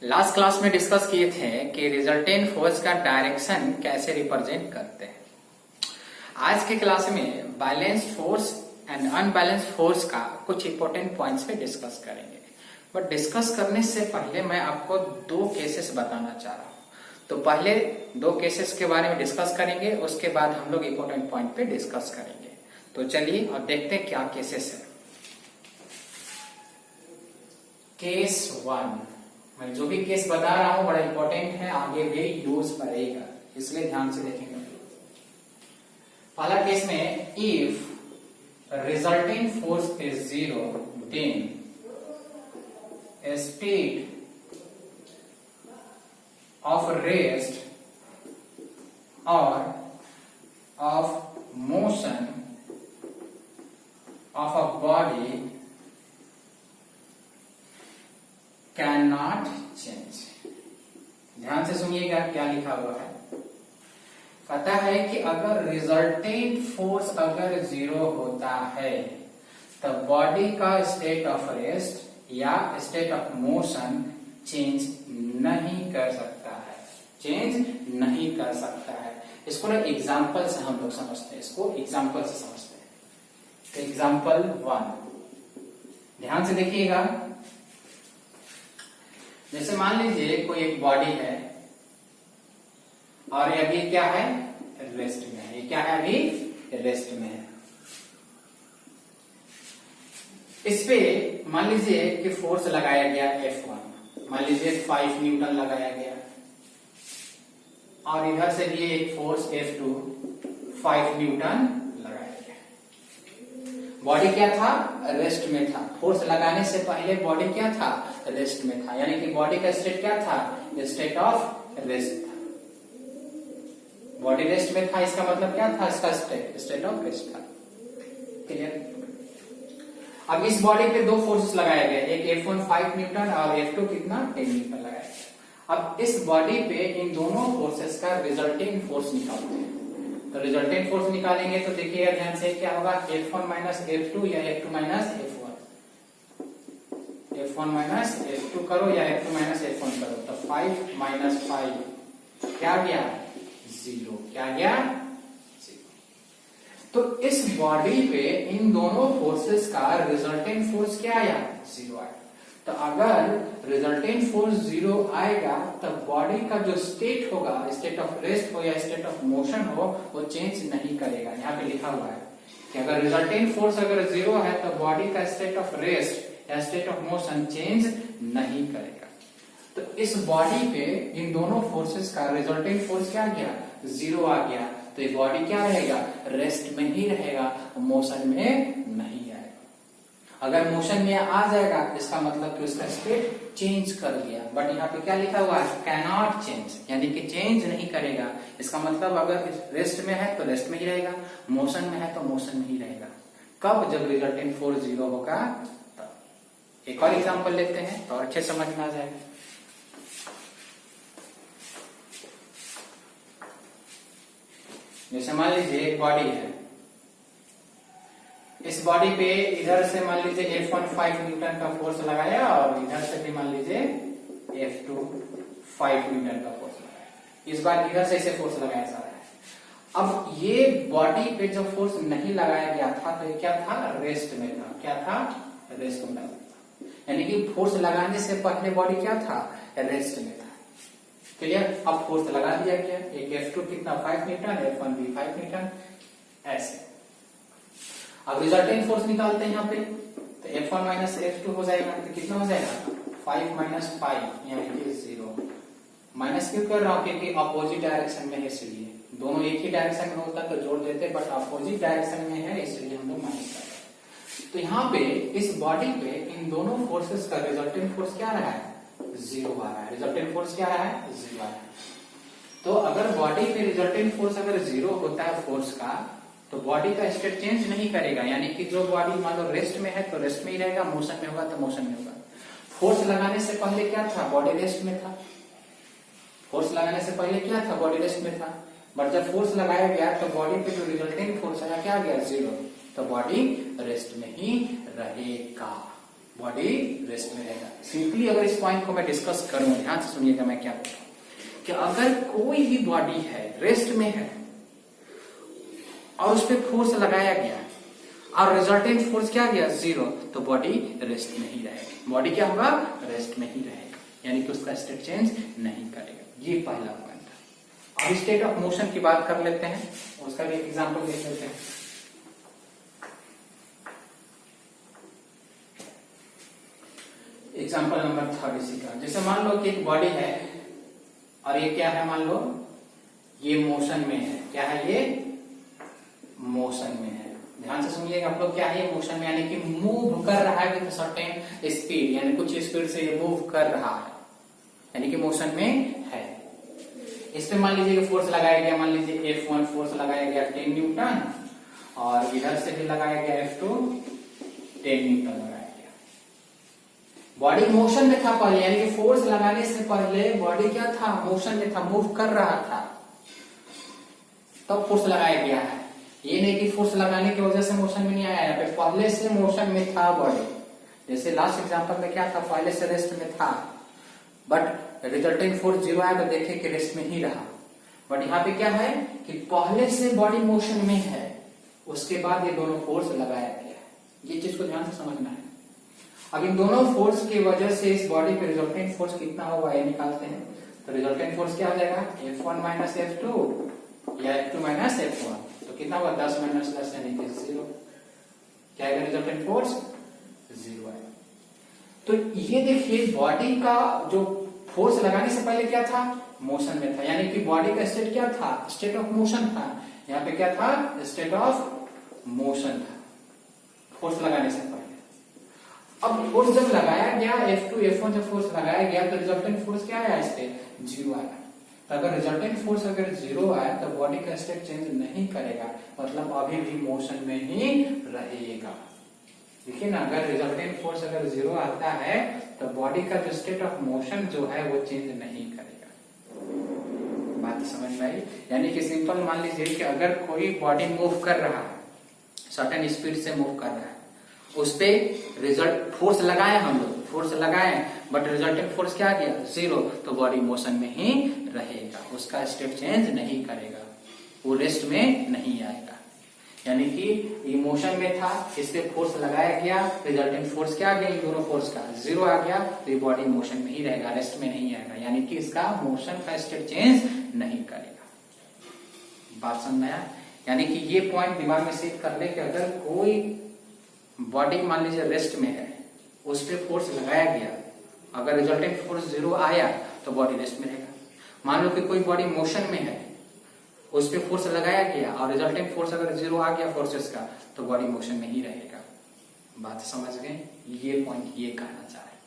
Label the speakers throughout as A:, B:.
A: Last class में discuss किए थे कि रिजल्टेंट फोर्स का डायरेक्शन कैसे रिप्रेजेंट करते हैं। आज के क्लास में balanced force and unbalanced force का कुछ इंपॉर्टेंट पॉइंट्स पे डिस्कस करेंगे। बट डिस्कस करने से पहले मैं आपको दो केसेस बताना चाह रहा हूँ। तो पहले दो केसेस के बारे में डिस्कस करेंगे, उसके बाद हम लोग इंपॉर्टेंट पॉइंट पे डिस्कस करेंगे। तो चलिए और देखते हैं क्या केसेस है। केस 1, मैं जो भी केस बता रहा हूं बड़ा इंपॉर्टेंट है, आगे भी यूज पड़ेगा, इसलिए ध्यान से देखेंगे। पहला केस में if resulting force is 0 then speed of rest और of motion of a body can not change. ध्यान से सुनिएगा क्या लिखा हुआ है। कहता है कि अगर रिजल्टेंट फोर्स अगर 0 होता है तो बॉडी का स्टेट ऑफ रेस्ट या स्टेट ऑफ मोशन चेंज नहीं कर सकता है, चेंज नहीं कर सकता है। इसको ना एग्जाम्पल से हम लोग समझते हैं, इसको एग्जाम्पल से समझते हैं। तो एग्जाम्पल 1 ध्यान से देखिएगा। जैसे मान लीजिए कोई एक बॉडी है और ये अभी क्या है, रेस्ट में है। ये क्या है, अभी रेस्ट में है। इस पे मान लीजिए कि फोर्स लगाया गया F1, मान लीजिए 5 न्यूटन लगाया गया, और इधर से भी एक फोर्स F2 5 न्यूटन लगाया गया। बॉडी क्या था, रेस्ट में था। फोर्स लगाने से पहले बॉडी क्या था, रेस्ट में था। यानी कि बॉडी का स्टेट क्या था, स्टेट ऑफ रेस्ट था। बॉडी रेस्ट में था, इसका मतलब क्या था, इसका स्टेट ऑफ रेस्ट था। क्लियर। अब इस बॉडी पे दो फोर्सेस लगाए गए, एक F1 5 न्यूटन और F2 कितना 10 न्यूटन लगाया गया। अब इस बॉडी पे इन दोनों फोर्सेस का रिजल्टिंग फोर्स निकालते हैं। तो रिजल्टेंट फोर्स निकालेंगे तो देखिएगा ध्यान से क्या होगा, F1 माइनस F2 या F2 minus F1। F1 minus F2 करो या F2 माइनस F1 करो, तो 5 माइनस 5 क्या गया, 0। क्या गया, 0। तो इस बॉडी पे इन दोनों फोर्सेस का रिजल्टेंट फोर्स क्या आया, 0 आया। तो अगर रिजल्टेंट फोर्स 0 आएगा तो बॉडी का जो स्टेट होगा, स्टेट ऑफ रेस्ट हो या स्टेट ऑफ मोशन हो, वो चेंज नहीं करेगा। यहाँ पे लिखा हुआ है कि अगर रिजल्टेंट फोर्स अगर 0 है तो बॉडी का स्टेट ऑफ रेस्ट या स्टेट ऑफ मोशन चेंज नहीं करेगा। तो इस बॉडी पे इन दोनों फोर्सेस का रिजल्टेंट फोर्स क्या गया, 0 आ गया। तो ये बॉडी क्या रहेगा, रेस्ट में ही रहेगा, मोशन में नहीं आएगा। अगर मोशन में आ जाएगा इसका मतलब कि उसका स्टेट चेंज कर दिया। बट यहाँ पे क्या लिखा हुआ है, कैनॉट चेंज, यानी कि चेंज नहीं करेगा। इसका मतलब अगर रेस्ट में है तो रेस्ट में ही रहेगा, मोशन में है तो मोशन में ही रहेगा। कब, जब रिजल्टेंट फोर्स 0 होगा तब। एक और एग्जांपल लेते हैं तो अच्छे समझ में आ जाएगा। जैसे मान लीजिए एक बॉडी है, इस बॉडी पे इधर से मान लीजिए F1 5 न्यूटन का फोर्स लगाया और इधर से भी मान लीजिए F2 5 न्यूटन का फोर्स लगाया। इस बार इधर से इसे फोर्स लगाया जा रहा है। अब ये बॉडी पे जो फोर्स नहीं लगाया गया था तो ये क्या था, रेस्ट में था। क्या था, रेस्ट में था। यानी कि फोर्स लगाने से पहले बॉडी क्या था, रेस्ट में था। क्लियर। अब फोर्स लगा दिया गया, एक F2 कितना 5 न्यूटन, F1 भी 5 न्यूटन, ऐसे। अब रिजल्टेंट फोर्स निकालते हैं यहाँ पे, तो F1 माइनस F2 हो जाएगा, तो कितना हो जाएगा, 5 माइनस 5 यानी कि 0। माइनस क्यों कर रहा हूं, क्योंकि अपोजिट डायरेक्शन में है, इसलिए। दोनों एक ही डायरेक्शन में होता तो जोड़ देते, बट अपोजिट डायरेक्शन में है इसलिए हम लोग माइनस कर रहे हैं। तो यहाँ पे इस बॉडी पे इन दोनों फोर्सेस का रिजल्टेंट फोर्स क्या रहा है, 0 आ रहा है। रिजल्टेंट फोर्स क्या रहा है, 0 आ रहा है। तो अगर बॉडी पे रिजल्टेंट फोर्स अगर 0 होता है फोर्स का, तो बॉडी का स्टेट चेंज नहीं करेगा। यानी कि जो बॉडी मान लो रेस्ट में है तो रेस्ट में ही रहेगा, मोशन में होगा तो मोशन में होगा। फोर्स लगाने से पहले क्या था, बॉडी रेस्ट में था। फोर्स लगाने से पहले क्या था, बॉडी रेस्ट में था। बट जब फोर्स लगाया गया तो बॉडी पे जो रिजल्टेंट फोर्स आया क्या गया, 0। तो बॉडी रेस्ट में ही रहेगा। बॉडी रेस्ट में रहेगा। सिंपली अगर इस पॉइंट को मैं डिस्कस करूं, ध्यान से सुनिएगा मैं क्या बोल रहा हूं कि अगर कोई भी बॉडी है रेस्ट में है और उस पर फोर्स लगाया गया और रिजल्टेंट फोर्स क्या गया 0, तो बॉडी रेस्ट में ही रहेगी। बॉडी क्या होगा, रेस्ट में ही रहेगा, यानी कि उसका स्टेट चेंज नहीं करेगा। ये पहला पॉइंट है। अब स्टेट ऑफ मोशन की बात कर लेते हैं, उसका भी एग्जांपल देख लेते हैं। एग्जांपल नंबर 3 इसी का। जैसे मान लो कि एक बॉडी है और ये क्या है, मान लो ये मोशन में है। क्या है, ये मोशन में है। ध्यान से सुनिएगा आप लोग, क्या है ये मोशन में, यानी कि मूव कर रहा है विद सर्टेन स्पीड, यानी कुछ स्पीड से ये मूव कर रहा है, यानी कि मोशन में है। इस पे मान लीजिए फोर्स लगाया गया, मान लीजिए F1 फोर्स लगाया गया 10 न्यूटन और इधर से भी लगाया गया F2 10 न्यूटन लगाया गया। बॉडी मोशन में था पहले, यानी कि फोर्स लगाने से पहले बॉडी क्या था, मोशन में था, मूव कर रहा था, तब फोर्स लगाया गया है। ये नहीं कि फोर्स लगाने की वजह से मोशन में नहीं आया, यहाँ पे पहले से मोशन में था बॉडी। जैसे लास्ट एग्जांपल में क्या था, पहले से रेस्ट में था, बट रिजल्टेंट फोर्स 0 आया तो देखे कि रेस्ट में ही रहा। बट यहाँ पे क्या है कि पहले से बॉडी मोशन में है, उसके बाद ये दोनों फोर्स लगाया गया है। ये चीज को ध्यान से समझना है। अब इन दोनों फोर्स की वजह से इस बॉडी पे रिजल्टेंट फोर्स कितना होगा ये निकालते हैं। तो रिजल्टेंट फोर्स क्या हो जाएगा, F1 माइनस F2 या F2 माइनस F1, तो कितना होगा 10 माइनस 10 यानी कि 0। क्या आएगा रिजल्टेंट फोर्स 0 आएगा। तो ये देखिए बॉडी का जो फोर्स लगाने से पहले क्या था, मोशन में था, यानी कि बॉडी का स्टेट क्या था, स्टेट ऑफ मोशन था। यहाँ पे क्या था, स्टेट ऑफ मोशन था फोर्स लगाने से पहले। अब फोर्स जब लगाया गया F2 F1 जब फोर्स लगाया गया तो रिजल्टेंट फोर्स क्या आया, इस पे 0 आया। तो अगर रिजल्टेंट फोर्स अगर 0 आया तो बॉडी का स्टेट चेंज नहीं करेगा, मतलब अभी भी मोशन में ही रहेगा। देखिए ना, अगर रिजल्टेंट फोर्स अगर 0 आता है तो बॉडी का जो स्टेट ऑफ मोशन जो है वो चेंज नहीं करेगा। बात समझ में आई? यानी कि सिंपल मान लीजिए कि अगर कोई बॉडी मूव कर रहा है, सर्टेन स्पीड से मूव कर रहा है, उस पे रिजल्ट फोर्स लगाए, हम लोग फोर्स लगाए, बट रिजल्टेंट फोर्स क्या गया 0, तो बॉडी मोशन में ही रहेगा, उसका स्टेट चेंज नहीं करेगा, वो रेस्ट में नहीं आएगा। यानी कि ये मोशन में था, इस पे फोर्स लगाया गया, रिजल्टेंट फोर्स क्या आ गया, इन दोनों फोर्स का 0 आ गया, तो ये बॉडी मोशन में ही रहेगा, रेस्ट में नहीं आएगा, यानी कि इसका मोशन का स्टेट चेंज नहीं करेगा। बात समझ में आया? यानी कि ये पॉइंट दिमाग में सेट कर ले कि अगर कोई बॉडी मान लीजिए रेस्ट में है, उस पे फोर्स लगाया गया, अगर रिजल्टेंट फोर्स 0 आया तो बॉडी रेस्ट में रहेगा। मान लो कि कोई बॉडी मोशन में है, उस पे फोर्स लगाया गया और रिजल्टेंट फोर्स अगर 0 आ गया फोर्सेस का, तो बॉडी मोशन में ही रहेगा। बात समझ गए? ये पॉइंट ये कहना चाह रहे हैं,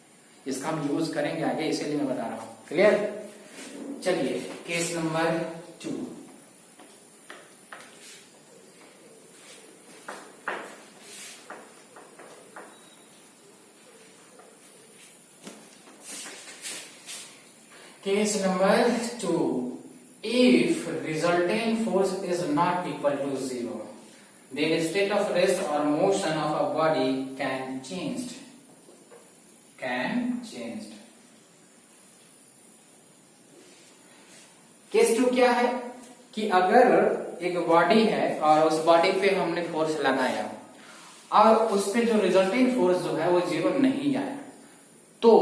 A: इसका हम यूज करेंगे आगे, इसीलिए मैं बता रहा हूं। क्लियर? चलिए case number 2। Case number 2. If resultant force is not equal to 0, then state of rest or motion of a body can change. Case 2 क्या है कि अगर एक बॉडी है और उस बॉडी पे हमने फोर्स लगाया और उस पे जो रिजल्टेंट फोर्स जो है वो 0 नहीं आया, तो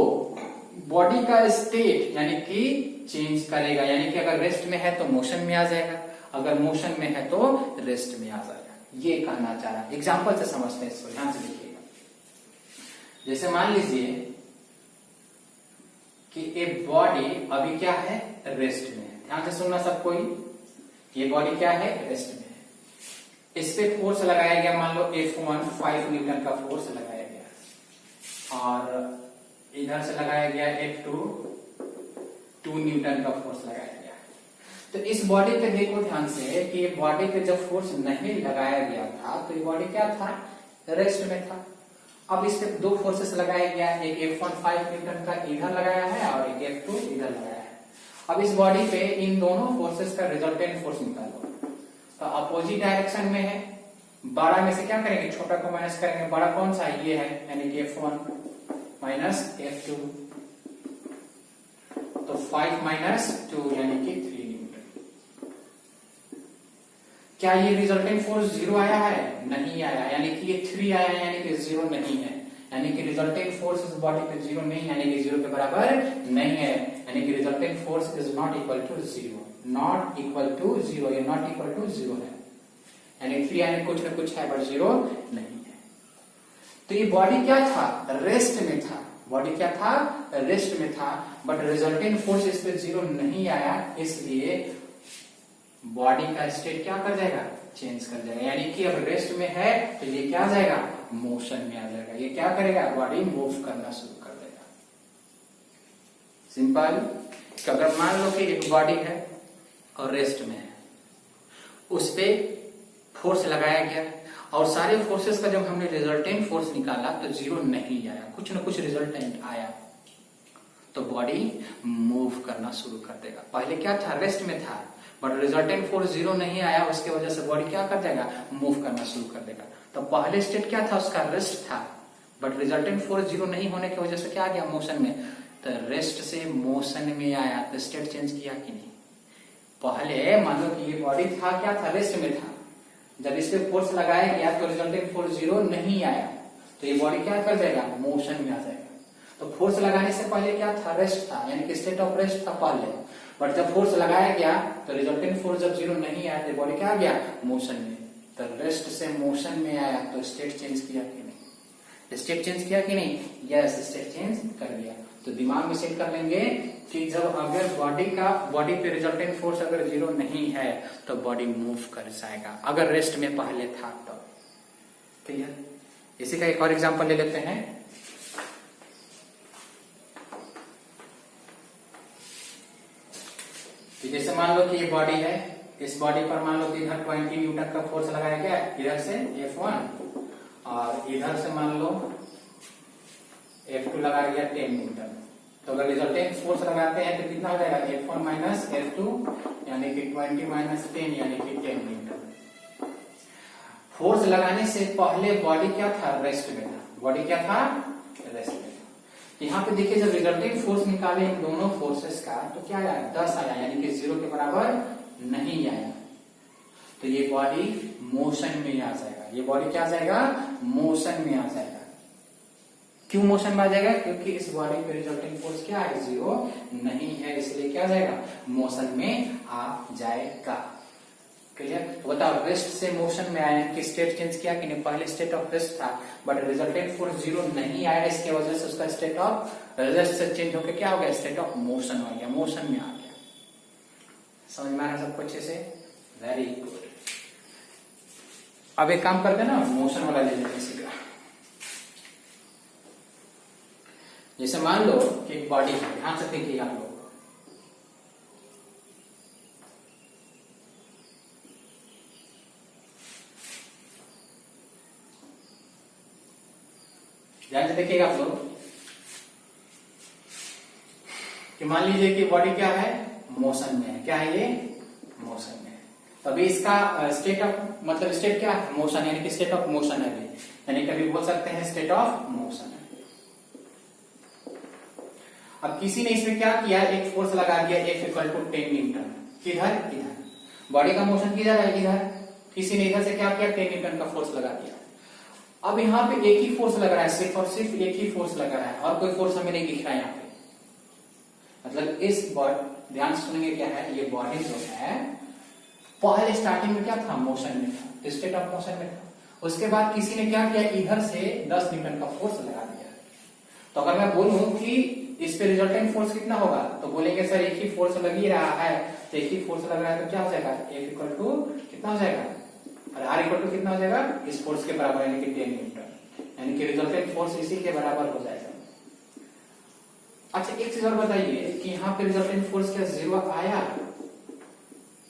A: बॉडी का स्टेट यानी कि चेंज करेगा। यानी कि अगर रेस्ट में है तो मोशन में आ जाएगा, अगर मोशन में है तो रेस्ट में आ जाएगा। ये कहना चाह रहा है। एग्जांपल से समझते हैं इसको, ध्यान से देखिएगा। जैसे मान लीजिए कि एक बॉडी अभी क्या है, रेस्ट में है। ध्यान से सुनना सब कोई, ये बॉडी क्या है, रेस्ट में है। इस पे फोर्स लगाया गया, मान लो F1 5 न्यूटन का फोर्स लगाया गया और इधर से लगाया गया F2 2 न्यूटन का फोर्स लगाया गया। तो इस बॉडी पे देखो ध्यान से कि ये बॉडी पे जब फोर्स नहीं लगाया गया था तो ये बॉडी क्या था, रेस्ट में था। अब इस पे 2 फोर्सेस लगाया गया, एक F1 5 न्यूटन का इधर लगाया है और एक F2 इधर लगाया है। अब इस बॉडी पे इन दोनों फोर्सेस का रिजल्टेंट फोर्स निकालो। तो अपोजिट डायरेक्शन में है, बड़ा में से क्या करेंगे, छोटा को माइनस करेंगे, बड़ा कौन सा है, ये है, यानी कि F1 माइनस F2, तो 5 माइनस 2 यानी कि 3 न्यूटन। क्या ये रिजल्टेंट फोर्स 0 आया है, नहीं आया, यानी कि ये 3 आया है, यानी कि 0 नहीं है, यानी कि रिजल्टेंट फोर्स इस बॉडी पे 0 नहीं, यानी कि 0 के बराबर नहीं है, यानी कि resultant force is not equal to 0, not equal to 0, ये नॉट इक्वल टू 0 है, यानी 3 यानी कुछ न कुछ है बट 0 नहीं है। तो ये बॉडी क्या था, रेस्ट में था, बॉडी क्या था, रेस्ट में था, बट रिजल्टेंट फोर्स इस पे 0 नहीं आया, इसलिए बॉडी का स्टेट क्या कर जाएगा, चेंज कर जाएगा, यानी कि अब रेस्ट में है तो ये क्या आ जाएगा, मोशन में आ जाएगा, ये क्या करेगा, बॉडी मूव करना शुरू कर देगा। सिंपल। तो अगर मान लो कि एक बॉडी है और रेस्ट में है, उस पे फोर्स लगाया गया और सारे फोर्सेस का जब हमने रिजल्टेंट फोर्स निकाला तो 0 नहीं आया, कुछ ना कुछ रिजल्टेंट आया, तो बॉडी मूव करना शुरू कर देगा। पहले क्या था, रेस्ट में था, बट रिजल्टेंट फोर्स 0 नहीं आया, उसके वजह से बॉडी क्या कर जाएगा, मूव करना शुरू कर देगा। तो पहले स्टेट क्या था, उसका रेस्ट था, बट रिजल्टेंट फोर्स 0 नहीं होने की वजह से क्या आ गया, मोशन में, तो रेस्ट से मोशन में आया, तो स्टेट चेंज किया कि नहीं। पहले मान लो कि ये बॉडी था, क्या था, रेस्ट में था, जब इस पे फोर्स लगाया गया तो रिजल्टेंट फोर्स 0 नहीं आया, तो ये बॉडी क्या कर जाएगा, मोशन में आ जाएगा। तो फोर्स लगाने से पहले क्या था, रेस्ट था, यानी कि स्टेट ऑफ रेस्ट था पहले, बट जब फोर्स लगाया गया तो रिजल्टेंट फोर्स जब 0 नहीं आया तो बॉडी क्या आ गया, मोशन में, तो रेस्ट से मोशन में आया, तो स्टेट चेंज किया कि नहीं, स्टेट चेंज किया कि नहीं, यस स्टेट चेंज कर दिया। तो दिमाग में सेट कर लेंगे कि जब अगर बॉडी पे रिजल्टेंट फोर्स अगर 0 नहीं है तो बॉडी मूव कर जाएगा, अगर रेस्ट में पहले था तो। क्लियर। इसी का एक और एग्जांपल ले लेते हैं। जैसे मान लो कि ये बॉडी है, इस बॉडी पर मान लो कि इधर 20 न्यूटन का फोर्स लगाया गया, इधर से F1 और इधर से मान लो F2 लगाया गया 10 न्यूटन। तो अगर रिजल्टेंट फोर्स लगाते हैं तो कितना हो जाएगा, F1 माइनस F2 यानी कि 20 माइनस 10 यानी कि 10 न्यूटन। फोर्स लगाने से पहले बॉडी क्या था, रेस्ट में था, बॉडी क्या था, रेस्ट में था। यहाँ पे देखिए जब रिजल्टेंट फोर्स निकाले इन दोनों फोर्सेस का तो क्या आया, 10 आया, यानी कि 0 के बराबर नहीं आया, तो ये बॉडी मोशन में आ जाएगा, ये बॉडी क्या आ जाएगा, मोशन में आ जाएगा। क्यों मोशन में आ जाएगा, क्योंकि इस बॉडी पे रिजल्टेंट फोर्स क्या है, 0 नहीं है, इसलिए क्या आ जाएगा, मोशन में आ जाएगा। क्लियर। तो बताओ, रेस्ट से मोशन में आया कि स्टेट चेंज किया कि नहीं, पहले स्टेट ऑफ रेस्ट था बट रिजल्टेंट फोर्स 0 नहीं आया, इसके वजह से उसका स्टेट ऑफ रेस्ट से चेंज होकर क्या हो गया, स्टेट ऑफ मोशन हो गया, मोशन में आ गया। समझ में आ रहा है सबको अच्छे से, वेरी गुड। अब एक काम करते हैं ना, मोशन वाला ले लेते हैं सीधा। जैसे मान लो कि एक बॉडी है, ध्यान से देखिए आप लोग, ध्यान से देखिएगा आप लोग कि मान लीजिए कि बॉडी क्या है, मोशन में है, क्या है ये, मोशन में है। तो अभी इसका स्टेट ऑफ मतलब स्टेट क्या है, मोशन, यानी कि स्टेट ऑफ मोशन है अभी, यानी कभी बोल सकते हैं स्टेट ऑफ मोशन है। अब किसी ने इसमें क्या किया, एक फोर्स लगा दिया F इक्वल टू 10 न्यूटन, किधर, इधर, बॉडी का मोशन किधर है, इधर, किसी ने इधर से क्या किया, 10 न्यूटन का फोर्स लगा दिया। अब यहाँ पे एक ही फोर्स लग रहा है, सिर्फ और सिर्फ एक ही फोर्स लग रहा है, और कोई फोर्स हमें नहीं दिख रहा है यहाँ पे। मतलब इस बॉडी, ध्यान से सुनेंगे क्या है, ये बॉडी जो है पहले स्टार्टिंग में क्या था, मोशन में था, स्टेट ऑफ मोशन में था। उसके बाद किसी ने क्या किया, इधर से 10 न्यूटन का फोर्स लगा दिया। तो अगर मैं बोलूं कि इस पे रिजल्टेंट फोर्स कितना होगा, तो बोलेंगे सर एक ही फोर्स लग ही रहा है, तो एक ही फोर्स लग रहा है तो क्या हो जाएगा, F इक्वल टू कितना हो जाएगा, और R इक्वल टू कितना हो जाएगा, इस फोर्स के बराबर, यानी कि 10 न्यूटन, यानी कि रिजल्टेंट फोर्स इसी के बराबर हो जाएगा। अच्छा एक चीज और बताइए कि यहाँ पे रिजल्टेंट फोर्स क्या 0 आया,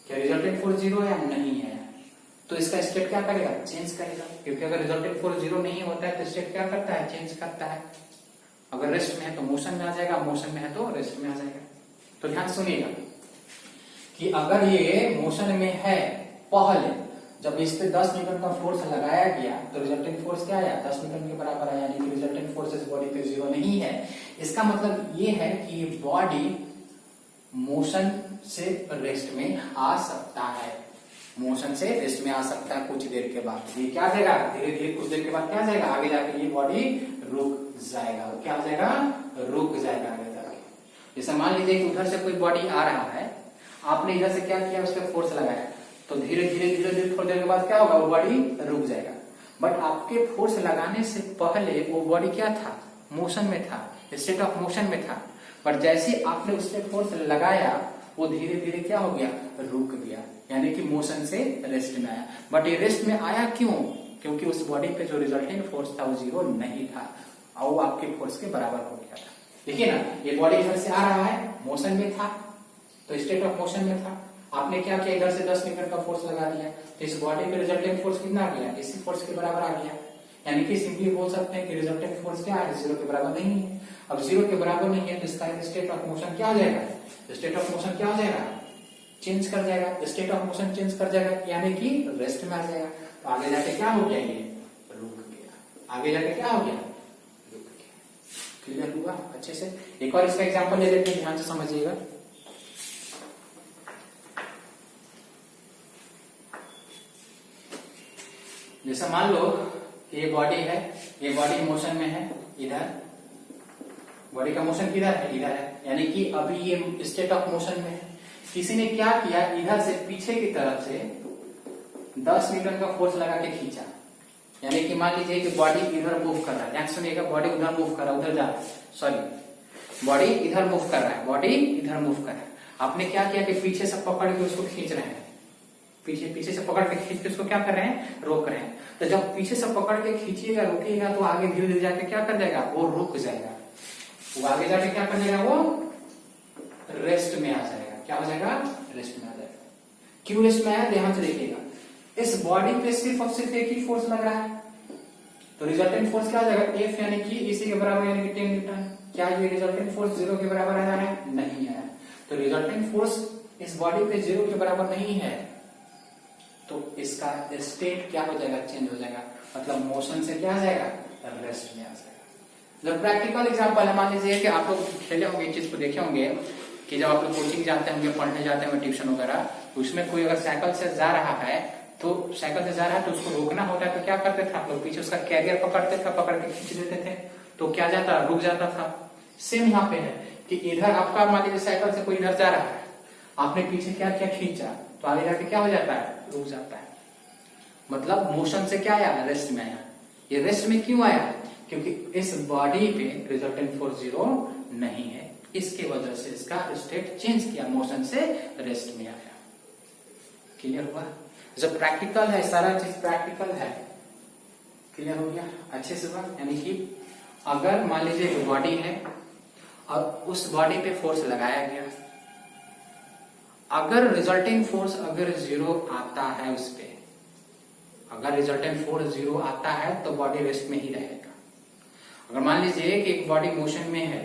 A: क्या रिजल्टेंट फोर्स 0 आया, नहीं आया, तो इसका स्टेट क्या करेगा, चेंज करेगा, क्योंकि अगर रिजल्टेंट फोर्स 0 नहीं होता है तो स्टेट क्या करता है, चेंज करता है। अगर रेस्ट में है तो मोशन में आ जाएगा, मोशन में है तो रेस्ट में आ जाएगा। तो ध्यान सुनिएगा कि अगर ये मोशन में है, पहले जब इस पे 10 न्यूटन का फोर्स लगाया गया तो रिजल्टेंट फोर्स क्या आया, 10 न्यूटन के बराबर आया, यानी कि रिजल्टेंट फोर्स इस बॉडी पे 0 नहीं है। इसका मतलब ये है कि बॉडी मोशन से रेस्ट में आ सकता है, मोशन से रेस्ट में आ सकता है कुछ देर के बाद। ये क्या जाएगा, धीरे धीरे कुछ देर के बाद क्या जाएगा, आगे जाके ये बॉडी रुक जाएगा। क्या हो जाएगा, रुक जाएगा आगे जाके। जैसे मान लीजिए कि उधर से कोई बॉडी आ रहा है, आपने इधर से क्या किया, उस पर फोर्स लगाया, तो धीरे धीरे थोड़ी देर के बाद क्या होगा, वो बॉडी रुक जाएगा। बट आपके फोर्स लगाने से पहले वो बॉडी क्या था, मोशन में था, स्टेट ऑफ मोशन में था। पर जैसे आपने उस पर फोर्स लगाया वो धीरे धीरे क्या हो गया, रुक गया, यानी कि मोशन से रेस्ट में आया। बट ये रेस्ट में आया क्यों, क्योंकि उस बॉडी पे जो रिजल्टेंट फोर्स था वो 0 नहीं था और वो आपके फोर्स के बराबर हो गया था। देखिए ना, ये बॉडी इधर से आ रहा है, मोशन में था, तो स्टेट ऑफ मोशन में था। आपने क्या किया, इधर से 10 न्यूटन का फोर्स लगा दिया, तो इस बॉडी पे रिजल्टेंट फोर्स कितना आ गया, इसी फोर्स के बराबर आ गया। यानी कि सिंपली बोल सकते हैं कि रिजल्टेंट फोर्स क्या है, 0 के बराबर नहीं है। अब 0 के बराबर नहीं है तो इसका स्टेट ऑफ मोशन क्या आ जाएगा, स्टेट ऑफ मोशन क्या हो जाएगा, चेंज कर जाएगा। स्टेट ऑफ मोशन चेंज कर जाएगा यानी कि रेस्ट में आ जाएगा। तो आगे जाके क्या हो गया, ये रुक गया, आगे जाके क्या हो गया, रुक गया। क्लियर हुआ अच्छे से। एक और इसका एग्जांपल ले लेते हैं, ध्यान से समझिएगा। जैसे मान लो ये बॉडी है, ये बॉडी मोशन में है, इधर बॉडी का मोशन किधर है, इधर है, यानी कि अभी ये स्टेट ऑफ मोशन में है। किसी ने क्या किया, इधर से पीछे की तरफ से 10 न्यूटन का फोर्स लगा के खींचा, यानी कि मान लीजिए कि बॉडी इधर मूव कर रहा है, ध्यान सुनिएगा, बॉडी उधर मूव कर रहा है, उधर जा रहा है, सॉरी बॉडी इधर मूव कर रहा है, बॉडी इधर मूव कर रहा है। आपने क्या किया कि पीछे से पकड़ के उसको खींच रहे हैं, पीछे से पकड़ के खींच के उसको क्या कर रहे हैं, रोक रहे हैं। तो जब पीछे से पकड़ के खींचिएगा, रोकिएगा, तो आगे धीरे धीरे जाके क्या कर जाएगा, वो रुक जाएगा। वो आगे जाके क्या कर जाएगा, वो रेस्ट में आ जाएगा। क्या हो जाएगा, रेस्ट में आ जाएगा। क्यों रेस्ट में आया, ध्यान से देखिएगा। इस बॉडी पे सिर्फ और सिर्फ एक ही फोर्स लग रहा है, तो रिजल्टेंट फोर्स क्या हो जाएगा, F यानी कि इसी के बराबर, यानी कि 10 न्यूटन। क्या ये रिजल्टेंट फोर्स 0 के बराबर आया है, नहीं आया। तो रिजल्टेंट फोर्स इस बॉडी पे 0 के बराबर नहीं है, तो इसका स्टेट क्या हो जाएगा, चेंज हो जाएगा। मतलब मोशन से क्या आ जाएगा, रेस्ट में आ जाएगा। जब प्रैक्टिकल एग्जांपल है, मान लीजिए कि आप लोग खेले होंगे, इस चीज को देखे होंगे कि जब आप लोग कोचिंग जाते होंगे, पढ़ने जाते होंगे, ट्यूशन वगैरह, तो उसमें कोई अगर साइकिल से जा रहा है, तो साइकिल से जा रहा है तो उसको रोकना होता है, तो क्या करते थे आप लोग, पीछे उसका कैरियर पकड़ते थे, पकड़ के खींच देते थे, तो क्या जाता, रुक जाता था। सेम यहाँ पे है कि इधर आपका मान लीजिए साइकिल से कोई इधर जा रहा है, आपने पीछे क्या क्या खींचा, तो आगे जाके क्या हो जाता है, रुक जाता है। मतलब मोशन से क्या आया, रेस्ट में आया। ये रेस्ट में क्यों आया, क्योंकि इस बॉडी पे रिजल्टेंट फोर्स 0 नहीं है, इसके वजह से इसका स्टेट चेंज किया, मोशन से रेस्ट में आया। क्लियर हुआ। जब प्रैक्टिकल है, सारा चीज प्रैक्टिकल है। क्लियर हो गया अच्छे से हुआ। यानी कि अगर मान लीजिए बॉडी है और उस बॉडी पे फोर्स लगाया गया, अगर रिजल्टेंट फोर्स अगर 0 आता है उस पे, अगर रिजल्टेंट फोर्स 0 आता है तो बॉडी रेस्ट में ही रहेगा। अगर मान लीजिए कि एक बॉडी मोशन में है,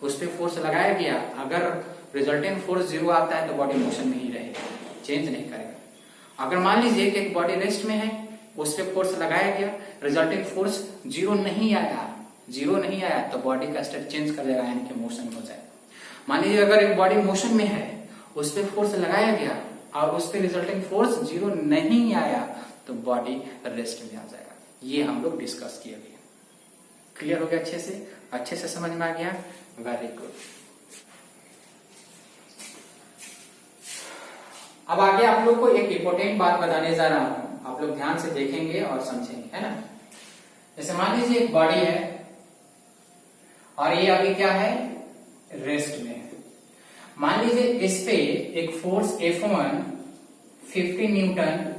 A: उस पे फोर्स लगाया गया, अगर रिजल्टेंट फोर्स 0 आता है तो बॉडी मोशन में ही रहेगा, चेंज नहीं करेगा। अगर मान लीजिए कि एक बॉडी रेस्ट में है, उस पे फोर्स लगाया गया, रिजल्टेंट फोर्स 0 नहीं आया, तो बॉडी का स्टेट चेंज कर देगा, यानी कि मोशन हो जाएगा। मान लीजिए अगर एक बॉडी मोशन में है, उस पे फोर्स लगाया गया और उस पे रिजल्टेंट फोर्स 0 नहीं आया, तो बॉडी रेस्ट में आ जाएगा। ये हम लोग डिस्कस किए अभी। क्लियर हो गया अच्छे से समझ में आ गया, वेरी गुड। अब आगे आप लोग को एक इंपॉर्टेंट बात बताने जा रहा हूं, आप लोग ध्यान से देखेंगे और समझेंगे, है ना। जैसे मान लीजिए एक बॉडी है और ये अभी क्या है, रेस्ट में है। मान लीजिए इस पे एक फोर्स F1 50 न्यूटन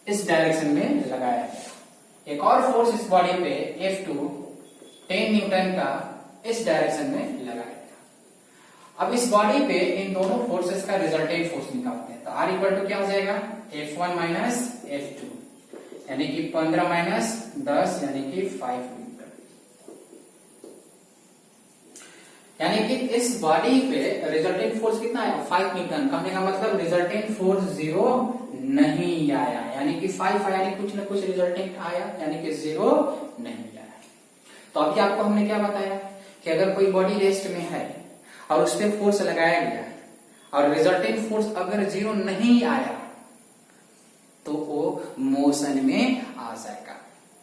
A: इस डायरेक्शन में लगाया है, एक और फोर्स इस बॉडी पे F2 10 न्यूटन का इस डायरेक्शन में लगाया गया। अब इस बॉडी पे इन दोनों फोर्सेस का रिजल्टेंट फोर्स निकालते हैं, तो R इक्वल टू क्या हो जाएगा, F1 माइनस F2, यानी कि 15 माइनस 10 यानी कि 5 न्यूटन। यानी कि इस बॉडी पे रिजल्टेंट फोर्स कितना है 5 न्यूटन। कहने का मतलब रिजल्टेंट फोर्स 0 नहीं आया, यानी कि 5 आया, यानी कुछ ना कुछ रिजल्टेंट आया, यानी कि 0 नहीं आया। तो अभी आपको हमने क्या बताया कि अगर कोई बॉडी रेस्ट में है और उस पर फोर्स लगाया गया और रिजल्टेंट फोर्स अगर 0 नहीं आया तो वो मोशन में आ जाएगा।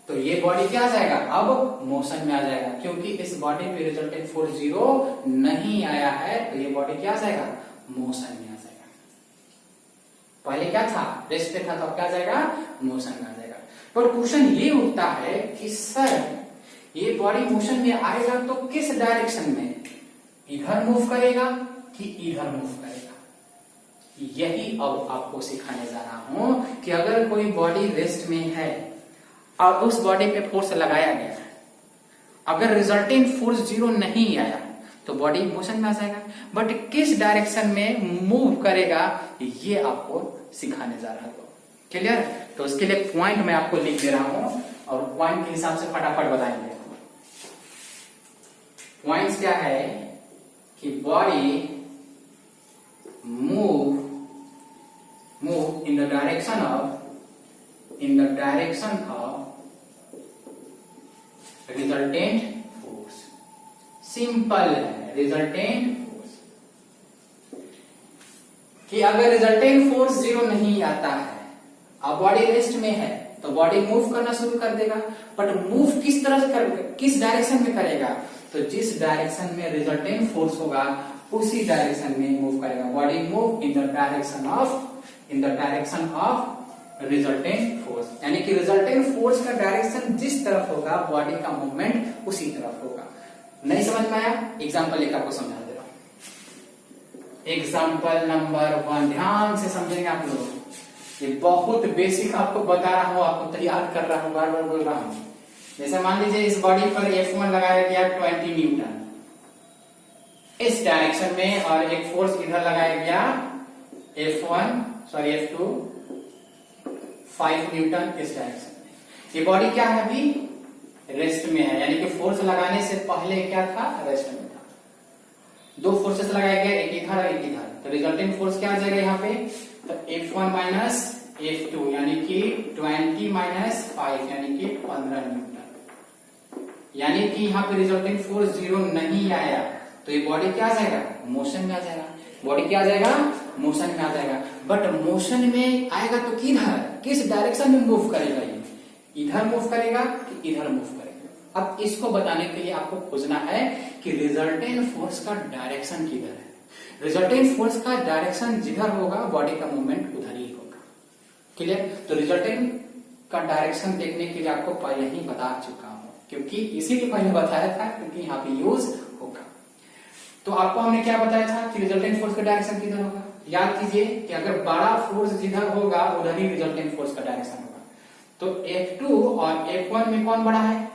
A: तो ये बॉडी क्या आ जाएगा, अब मोशन में आ जाएगा, क्योंकि इस बॉडी पे रिजल्टेंट फोर्स 0 नहीं आया है, तो ये बॉडी क्या आ जाएगा, मोशन में आ जाएगा। पहले क्या था, रेस्ट पे था, तो अब क्या आ जाएगा, मोशन में आ जाएगा। पर क्वेश्चन ये उठता है कि सर ये बॉडी मोशन में आएगा तो किस डायरेक्शन में, इधर मूव करेगा कि इधर मूव करेगा। यही अब आपको सिखाने जा रहा हूं कि अगर कोई बॉडी रेस्ट में है और उस बॉडी पे फोर्स लगाया गया है, अगर रिजल्टेंट फोर्स 0 नहीं आया तो बॉडी मोशन में आ जाएगा, बट किस डायरेक्शन में मूव करेगा ये आपको सिखाने जा रहा हूं। क्लियर? तो उसके लिए पॉइंट मैं आपको लिख दे रहा हूं और पॉइंट के हिसाब से फटाफट बताएंगे। पॉइंट्स क्या है कि body move in the direction of resultant force। Simple है, रिजल्टेंट फोर्स कि अगर रिजल्टेंट फोर्स 0 नहीं आता है, अब बॉडी रेस्ट में है तो बॉडी मूव करना शुरू कर देगा, बट मूव किस तरह से किस डायरेक्शन में करेगा, तो जिस डायरेक्शन में रिजल्टेंट फोर्स होगा उसी डायरेक्शन में मूव करेगा। Body move in the direction of resultant force, यानी कि रिजल्टेंट फोर्स का डायरेक्शन जिस तरफ होगा बॉडी का मूवमेंट उसी तरफ होगा। नहीं समझ में आया? एग्जांपल लेकर आपको समझा दे रहा हूं। एग्जांपल नंबर 1 ध्यान से समझेंगे आप लोग। ये बहुत बेसिक आपको बता रहा हूं, आपको तैयार कर रहा हूं, बार बार बोल रहा हूं। जैसे मान लीजिए इस बॉडी पर F1 लगाया गया 20 न्यूटन इस डायरेक्शन में, और एक फोर्स इधर लगाया गया F2 5 न्यूटन इस डायरेक्शन में। ये बॉडी क्या है, अभी रेस्ट में है, यानी कि फोर्स लगाने से पहले क्या था, रेस्ट में था। दो फोर्सेस लगाया गया, एक इधर और एक इधर, तो रिजल्टेंट फोर्स क्या आ जाएगा यहाँ पे, तो F1 माइनस F2 यानी कि 20 माइनस 5 यानी कि 15 न्यूटन। यानी कि यहाँ पे रिजल्टेंट फोर्स 0 नहीं आया तो ये बॉडी क्या आ जाएगा, मोशन में आ जाएगा। बॉडी क्या आ जाएगा, मोशन में आ जाएगा। बट मोशन में आएगा तो किधर, किस डायरेक्शन में मूव करेगा, ये इधर मूव करेगा कि इधर मूव करेगा। अब इसको बताने के लिए आपको खोजना है कि रिजल्टेंट फोर्स का डायरेक्शन किधर है। रिजल्टेंट फोर्स का डायरेक्शन जिधर होगा बॉडी का मूवमेंट उधर ही होगा। क्लियर? तो रिजल्टेंट का डायरेक्शन देखने के लिए आपको पहले ही बता चुका हूं, क्योंकि इसीलिए पहले बताया था क्योंकि यहाँ पे यूज होगा। तो आपको हमने क्या बताया था कि रिजल्टेंट फोर्स का डायरेक्शन किधर होगा। याद कीजिए कि अगर बड़ा फोर्स जिधर होगा उधर ही रिजल्टेंट फोर्स का डायरेक्शन होगा। तो F2 और F1 में कौन बड़ा है,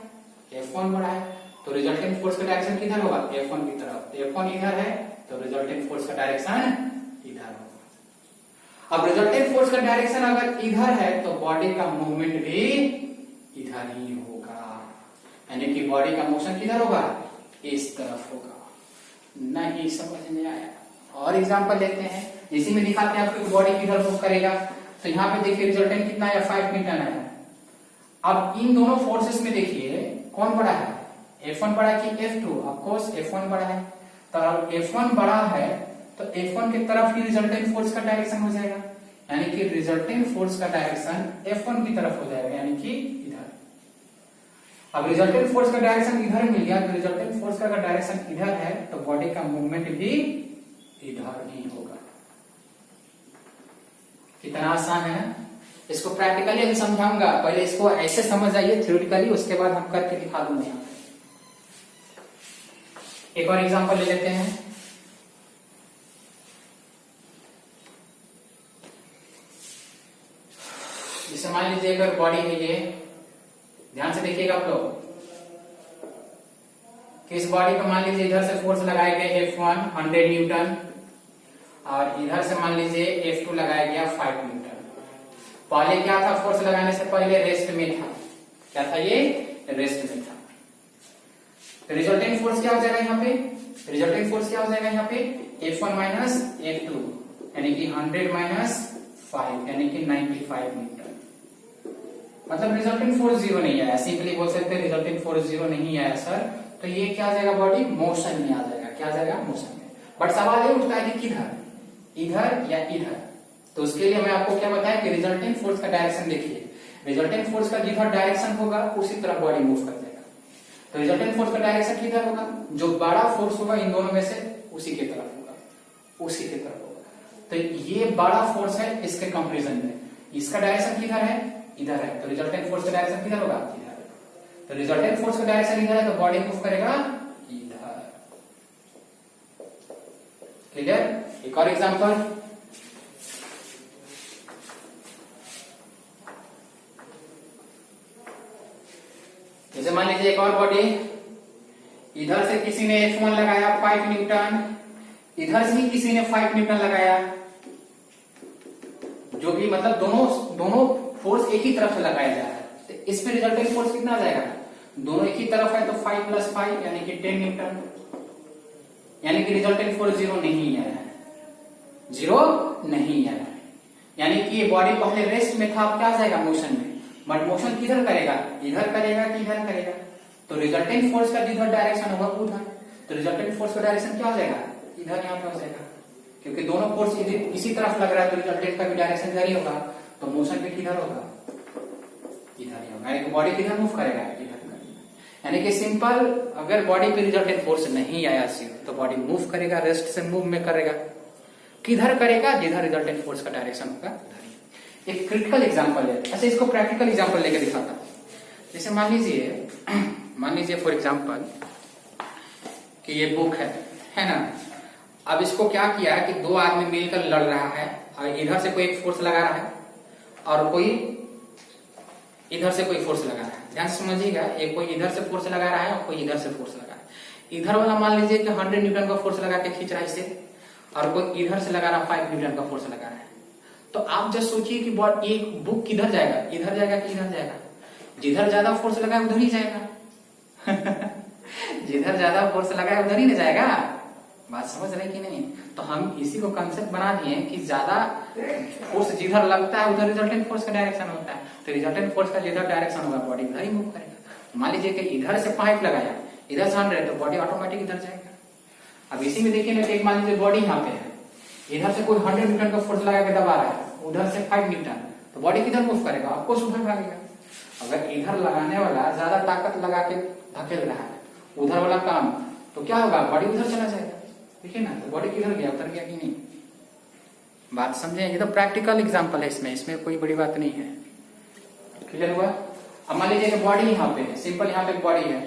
A: F1 बड़ा है, तो रिजल्टेंट फोर्स का डायरेक्शन किधर होगा, F1 की तरफ। F1 इधर है तो रिजल्टेंट फोर्स का डायरेक्शन इधर होगा। अब रिजल्टेंट फोर्स का डायरेक्शन अगर इधर है तो बॉडी का मूवमेंट भी इधर ही होगा, यानी कि बॉडी का मोशन किधर होगा, इस तरफ होगा। नहीं समझ में आया? और एग्जांपल लेते हैं, इसी में दिखाते हैं आपको बॉडी किधर मूव करेगा। तो यहाँ पे देखिए रिजल्टेंट कितना है, 5 न्यूटन है। अब इन दोनों फोर्सेस में देखिए कौन बड़ा है, F1 बड़ा है कि F2? ऑफ कोर्स F1 बड़ा है। तो अब F1 बड़ा है तो F1 की तरफ ही रिजल्टेंट फोर्स का डायरेक्शन हो जाएगा, यानी कि रिजल्टेंट फोर्स का डायरेक्शन F1 की तरफ हो जाएगा, यानी कि इधर। अब रिजल्टेंट फोर्स का डायरेक्शन इधर मिल गया, तो रिजल्टेंट फोर्स का डायरेक्शन इधर है तो बॉडी का मूवमेंट भी इधर ही होगा। कितना आसान है ना? इसको प्रैक्टिकली अभी समझाऊंगा, पहले इसको ऐसे समझ आइए थ्योरेटिकली, उसके बाद हम करके दिखा दूंगा। एक और एग्जांपल ले लेते हैं। जैसे मान लीजिए अगर बॉडी है ये, ध्यान से देखिएगा आप लोग कि इस बॉडी को मान लीजिए इधर से फोर्स लगाया गया F1 100 न्यूटन और इधर से मान लीजिए F2 लगाया गया 5 न्यूटन। पहले क्या था, फोर्स लगाने से पहले रेस्ट में था। क्या था ये, रेस्ट में था। तो रिजल्टेंट फोर्स क्या हो जाएगा यहाँ पे, रिजल्टेंट फोर्स क्या हो जाएगा यहाँ पे F1 माइनस F2 यानी कि 100 माइनस 5 यानी कि 95 न्यूटन। मतलब रिजल्टेंट फोर्स जीरो नहीं आया, सिंपली बोल सकते हैं रिजल्टेंट फोर्स जीरो नहीं आया सर, तो ये क्या आ जाएगा, बॉडी मोशन में आ जाएगा। क्या आ जाएगा, मोशन में। बट सवाल ये उठता है कि किधर, इधर या इधर। तो उसके लिए मैं आपको क्या बताया कि रिजल्टेंट फोर्स का डायरेक्शन देखिए, रिजल्टेंट फोर्स का जिधर डायरेक्शन होगा उसी तरह बॉडी मूव कर जाएगा। तो रिजल्टेंट फोर्स का डायरेक्शन किधर होगा, जो बड़ा फोर्स होगा इन दोनों में से उसी की तरफ होगा, उसी की तरफ होगा। तो ये बड़ा फोर्स है इसके कंपैरिजन में, इसका डायरेक्शन किधर है, इधर है। तो रिजल्टेंट फोर्स का डायरेक्शन किधर होगा, इधर। तो रिजल्टेंट फोर्स का डायरेक्शन इधर है तो बॉडी मूव करेगा इधर। क्लियर। एक और एग्जांपल, जैसे मान लीजिए एक और बॉडी, इधर से किसी ने F1 लगाया 5 न्यूटन, इधर से ही किसी ने 5 न्यूटन लगाया, जो भी मतलब दोनों फोर्स एक ही तरफ से लगाया जा रहा है। तो इसमें रिजल्टेंट फोर्स कितना आ जाएगा, दोनों एक ही तरफ है तो 5 + 5 यानी कि 10 न्यूटन, यानी कि रिजल्टेंट फोर्स जीरो नहीं आया है, जीरो नहीं आया है। यानी कि ये बॉडी पहले रेस्ट में था, अब क्या आ जाएगा, मोशन में। बट मोशन किधर करेगा, इधर करेगा कि इधर करेगा। तो रिजल्टेंट फोर्स का जिधर डायरेक्शन होगा उधर। तो रिजल्टेंट फोर्स का डायरेक्शन क्या हो जाएगा, इधर यहाँ पे हो जाएगा, क्योंकि दोनों फोर्स इसी तरफ लग रहा है तो रिजल्टेंट का भी डायरेक्शन इधर ही होगा। तो मोशन भी किधर होगा, इधर ही होगा, यानी कि बॉडी किधर मूव करेगा, इधर करेगा। यानी कि सिंपल, अगर बॉडी पे रिजल्टेंट फोर्स नहीं आया जीरो तो बॉडी मूव करेगा, रेस्ट से मूव में करेगा, किधर करेगा, जिधर रिजल्टेंट फोर्स का डायरेक्शन होगा उधर ही। एक क्रिटिकल एग्जांपल है, अच्छा इसको प्रैक्टिकल एग्जांपल लेके दिखाता हूं। जैसे मान लीजिए फॉर एग्जांपल कि ये बुक है ना। अब इसको क्या किया है कि दो आदमी मिलकर लड़ रहा है, और इधर से कोई एक फोर्स लगा रहा है और कोई इधर से कोई फोर्स लगा रहा है। ध्यान से समझिएगा, एक कोई इधर से फोर्स लगा रहा है और कोई इधर से फोर्स लगा रहा है। इधर वाला मान लीजिए कि 100 न्यूटन का फोर्स लगा के खींच रहा है इसे, और कोई इधर से लगा रहा है 5 न्यूटन का फोर्स लगा रहा है। तो आप जस्ट सोचिए कि एक बुक किधर जाएगा, इधर जाएगा कि इधर जाएगा। जिधर ज्यादा फोर्स लगा है उधर ही जाएगा जिधर ज्यादा फोर्स लगा है उधर ही ना जाएगा। बात समझ रहे कि नहीं। तो हम इसी को कंसेप्ट बना दिए कि ज्यादा फोर्स जिधर लगता है उधर रिजल्टेंट फोर्स का डायरेक्शन होता है। तो रिजल्टेंट फोर्स का जिधर डायरेक्शन होगा बॉडी उधर ही मूव करेगा। मान लीजिए कि इधर से 5 लगाया, इधर से 100, तो बॉडी ऑटोमेटिक इधर जाएगा। अब इसी में देखिए ना, एक मान लीजिए बॉडी यहाँ पे है, इधर से कोई 100 न्यूटन का फोर्स लगा के दबा रहा है, उधर से 5 न्यूटन, तो बॉडी किधर मूव करेगा, आपको उधर भागेगा। अगर इधर लगाने वाला ज्यादा ताकत लगा के धकेल रहा है उधर वाला काम, तो क्या होगा, बॉडी उधर चला जाएगा। देखिए ना, तो बॉडी किधर गया, उधर गया कि नहीं। बात समझे, ये तो प्रैक्टिकल एग्जांपल है, इसमें कोई बड़ी बात नहीं है। क्लियर हुआ। अब मान लीजिए कि बॉडी यहाँ पे है, सिंपल यहाँ पे बॉडी है,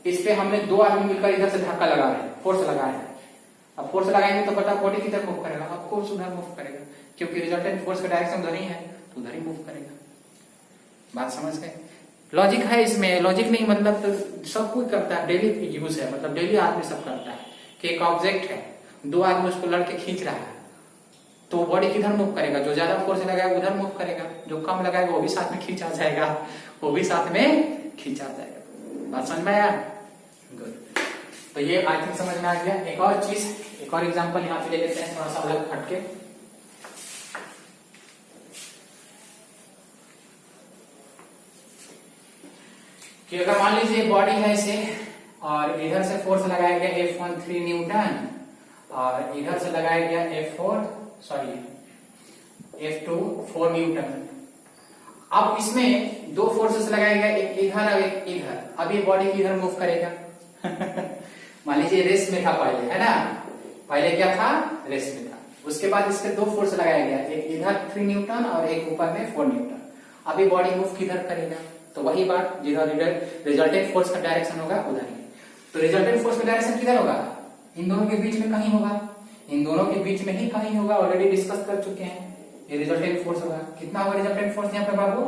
A: इस पे हमने दो आदमी मिलकर इधर से धक्का लगा रहे हैं, फोर्स लगा रहे हैं। अब फोर्स लगाएंगे तो पता बॉडी किधर मूव करेगा, आपको उधर मूव करेगा, क्योंकि रिजल्टेंट फोर्स का डायरेक्शन उधर ही है तो उधर ही मूव करेगा। बात समझ गए। लॉजिक है इसमें, लॉजिक नहीं मतलब तो सब कोई करता है, डेली यूज है, मतलब डेली आदमी सब करता है कि एक ऑब्जेक्ट है, दो आदमी उसको लड़के खींच रहा है, तो बॉडी किधर मूव करेगा, जो ज्यादा फोर्स लगाएगा उधर मूव करेगा, जो कम लगाएगा वो भी साथ में खींचा जाएगा, वो भी साथ में खींचा जाएगा। बात समझ में आया। गुड। तो ये आई थिंक समझ में आ गया। एक और चीज, एक और एग्जांपल यहाँ पे ले लेते हैं, थोड़ा सा अलग हटके। कि अगर मान लीजिए बॉडी है इसे, और इधर से फोर्स लगाया गया F1 3 न्यूटन, और इधर से लगाया गया F2 4 न्यूटन। अब इसमें दो फोर्सेस लगाया गया, एक इधर और एक इधर। अब ये बॉडी किधर मूव करेगा मान लीजिए रेस्ट में था पहले, है ना, पहले क्या था, रेस्ट में था। उसके बाद इसके दो फोर्स लगाया गया, एक इधर 3 न्यूटन और एक ऊपर में 4 न्यूटन। अभी बॉडी मूव किधर करेगा, तो वही बात, जिधर रिजल्टेंट फोर्स का डायरेक्शन होगा उधर ही। तो रिजल्टेंट फोर्स का डायरेक्शन किधर होगा, इन दोनों के बीच में कहीं होगा, इन दोनों के बीच में ही कहीं होगा, ऑलरेडी डिस्कस कर चुके हैं। ये रिजल्टेंट फोर्स होगा, कितना होगा रिजल्टेंट फोर्स यहाँ पे बाबू,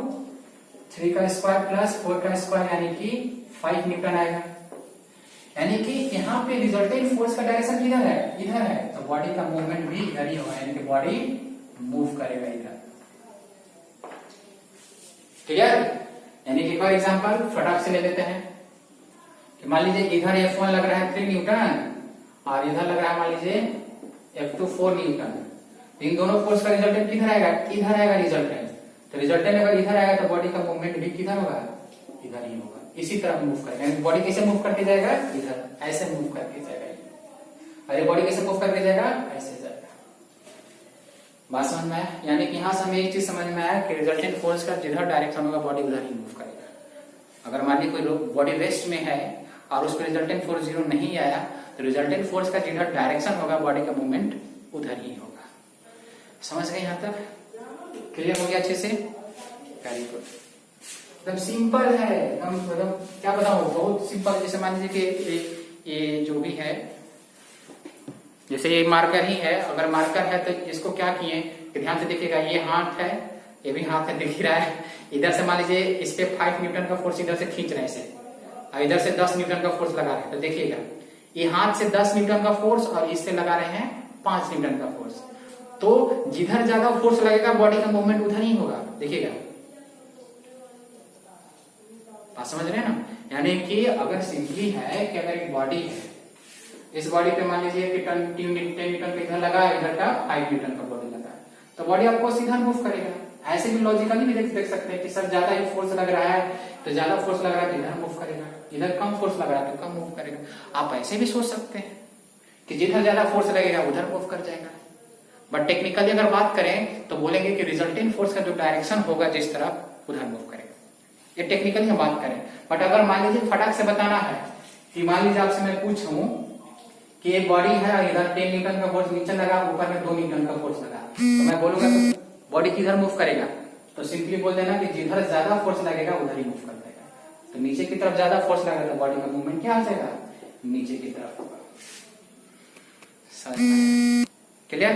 A: 3 का स्क्वायर प्लस 4 का स्क्वायर यानी कि 5 न्यूटन आएगा। यानी कि यहाँ पे रिजल्टेंट फोर्स का डायरेक्शन किधर है, इधर है, तो बॉडी का मूवमेंट भी इधर ही होगा, यानी कि बॉडी मूव करेगा इधर। क्लियर। यानी कि एक और एग्जांपल फटाक से ले लेते हैं कि मान लीजिए इधर F1 लग रहा है 3 न्यूटन, और इधर लग रहा है मान लीजिए F2 4 न्यूटन। इन दोनों फोर्स का रिजल्टेंट किधर आएगा? इधर आएगा रिजल्टेंट। तो रिजल्टेंट अगर इधर आएगा तो बॉडी का मूवमेंट भी किधर होगा? इधर ही होगा। इसी तरह मूव करेगा। बॉडी कैसे मूव करके जाएगा? इधर ऐसे मूव करके जाएगा। अरे बॉडी कैसे मूव करके जाएगा? ऐसे जाएगा। बात समझ में आया? यानी कि यहाँ से हमें एक चीज समझ में आया कि रिजल्टेंट फोर्स का जिधर डायरेक्शन होगा बॉडी उधर ही मूव करेगा। अगर मान ली कोई बॉडी रेस्ट में है और उस पर रिजल्टेंट फोर्स 0 नहीं आया तो रिजल्टेंट फोर्स का जिधर डायरेक्शन होगा बॉडी का मूवमेंट उधर ही होगा। समझ गए यहाँ तक? क्लियर हो गया अच्छे से? Very good. एकदम सिंपल है, एकदम क्या बताऊं, बहुत सिंपल। जैसे मान लीजिए कि ये जो भी है, जैसे ये मार्कर ही है। अगर मार्कर है तो इसको क्या किए कि ध्यान से देखिएगा, ये हाथ है, ये भी हाथ है, दिख ही रहा है। इधर से मान लीजिए इस पे 5 न्यूटन का फोर्स इधर से खींच रहे हैं इसे, और इधर से 10 न्यूटन का फोर्स लगा रहे हैं। तो देखिएगा ये हाथ से 10 न्यूटन का फोर्स और इससे लगा रहे हैं 5 न्यूटन का फोर्स। तो जिधर ज्यादा फोर्स लगेगा बॉडी का मूवमेंट उधर ही होगा। देखिएगा, आप समझ रहे हैं ना? यानी कि अगर सिंपली है कि अगर एक बॉडी है, इस बॉडी पे मान लीजिए कि 10 न्यूटन का इधर लगा, इधर का 5 न्यूटन का बॉडी लगा, तो बॉडी आपको सीधा मूव करेगा। ऐसे भी लॉजिकली भी देख सकते हैं कि सर ज्यादा ही फोर्स लग रहा है तो ज्यादा फोर्स लग रहा है तो इधर मूव करेगा, इधर कम फोर्स लग रहा है तो कम मूव करेगा। आप ऐसे भी सोच सकते हैं कि जिधर ज्यादा फोर्स लगेगा उधर मूव कर जाएगा। बट टेक्निकली अगर बात करें तो बोलेंगे कि रिजल्टेंट फोर्स का जो डायरेक्शन होगा जिस तरफ उधर मूव करेगा। ये टेक्निकली हम बात करें। बट अगर मान लीजिए फटाक से बताना है कि मान लीजिए आपसे मैं पूछूं कि एक बॉडी है और इधर 10 न्यूटन का फोर्स नीचे लगा, ऊपर में 2 न्यूटन का फोर्स लगा, तो मैं बोलूंगा तो बॉडी किधर मूव करेगा? तो सिंपली बोल देना कि जिधर ज्यादा फोर्स लगेगा उधर ही मूव कर जाएगा। तो नीचे की तरफ ज्यादा फोर्स लगेगा तो बॉडी का मूवमेंट क्या आ जाएगा? नीचे की तरफ होगा। क्लियर?